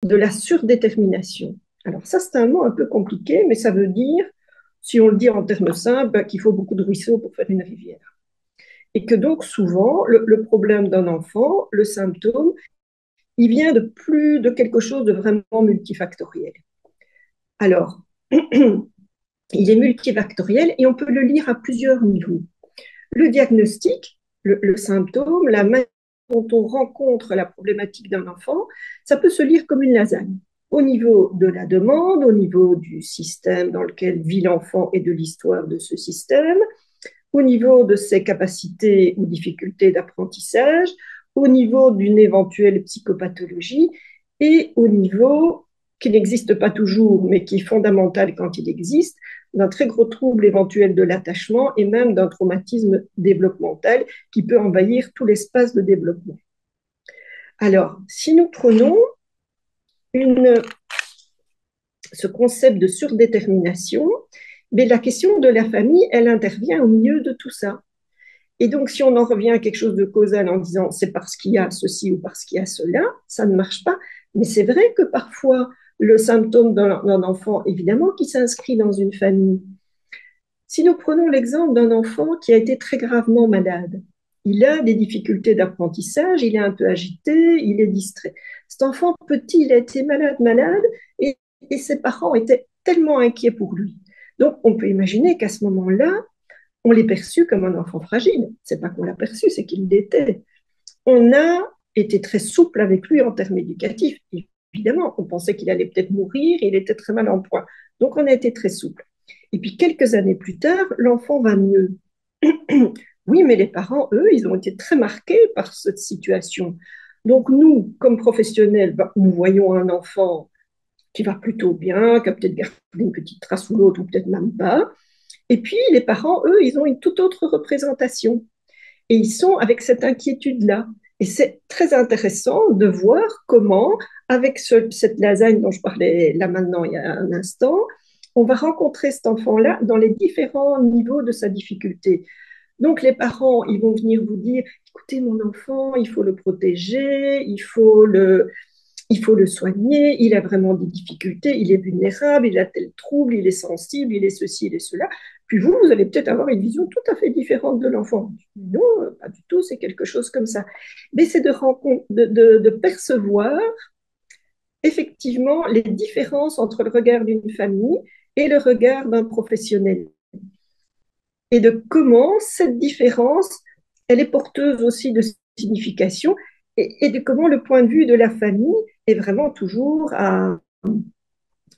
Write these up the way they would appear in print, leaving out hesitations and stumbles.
de la surdétermination. Alors ça, c'est un mot un peu compliqué, mais ça veut dire, si on le dit en termes simples, qu'il faut beaucoup de ruisseaux pour faire une rivière. Et que donc souvent, le problème d'un enfant, le symptôme, il vient de plus de quelque chose de vraiment multifactoriel. Alors, il est multifactoriel et on peut le lire à plusieurs niveaux. Le diagnostic, le symptôme, la manière dont on rencontre la problématique d'un enfant, ça peut se lire comme une lasagne. Au niveau de la demande, au niveau du système dans lequel vit l'enfant et de l'histoire de ce système, au niveau de ses capacités ou difficultés d'apprentissage, au niveau d'une éventuelle psychopathologie et au niveau qui n'existe pas toujours, mais qui est fondamental quand il existe, d'un très gros trouble éventuel de l'attachement et même d'un traumatisme développemental qui peut envahir tout l'espace de développement. Alors, si nous prenons une, ce concept de surdétermination, mais la question de la famille, elle intervient au milieu de tout ça. Et donc, si on en revient à quelque chose de causal en disant c'est parce qu'il y a ceci ou parce qu'il y a cela, ça ne marche pas. Mais c'est vrai que parfois, le symptôme d'un enfant, évidemment, qui s'inscrit dans une famille. Si nous prenons l'exemple d'un enfant qui a été très gravement malade, il a des difficultés d'apprentissage, il est un peu agité, il est distrait. Cet enfant petit, il a été malade, et, et ses parents étaient tellement inquiets pour lui. Donc, on peut imaginer qu'à ce moment-là, on l'est perçu comme un enfant fragile. C'est pas qu'on l'a perçu, c'est qu'il l'était. On a été très souple avec lui en termes éducatifs. Évidemment, on pensait qu'il allait peut-être mourir, il était très mal en point. Donc, on a été très souple. Et puis, quelques années plus tard, l'enfant va mieux. Oui, mais les parents, eux, ils ont été très marqués par cette situation. Donc, nous, comme professionnels, nous voyons un enfant qui va plutôt bien, qui a peut-être gardé une petite trace ou l'autre, ou peut-être même pas. Et puis, les parents, eux, ils ont une toute autre représentation. Et ils sont avec cette inquiétude-là. Et c'est très intéressant de voir comment, avec cette lasagne dont je parlais là maintenant il y a un instant, on va rencontrer cet enfant-là dans les différents niveaux de sa difficulté. Donc les parents, ils vont venir vous dire, écoutez mon enfant, il faut le protéger, il faut le soigner, il a vraiment des difficultés, il est vulnérable, il a tel trouble, il est sensible, il est ceci, il est cela. Puis vous, vous allez peut-être avoir une vision tout à fait différente de l'enfant. Non, pas du tout, c'est quelque chose comme ça. Mais c'est de percevoir effectivement les différences entre le regard d'une famille et le regard d'un professionnel. Et de comment cette différence, elle est porteuse aussi de signification et de comment le point de vue de la famille est vraiment toujours à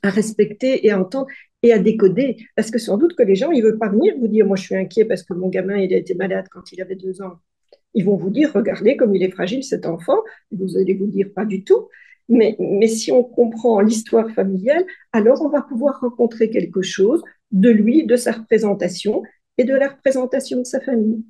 respecter et à entendre et à décoder. Parce que sans doute que les gens, ils ne veulent pas venir vous dire, moi je suis inquiet parce que mon gamin, il a été malade quand il avait 2 ans. Ils vont vous dire, regardez comme il est fragile cet enfant. Vous allez vous dire, pas du tout. Mais si on comprend l'histoire familiale, alors on va pouvoir rencontrer quelque chose de lui, de sa représentation et de la représentation de sa famille.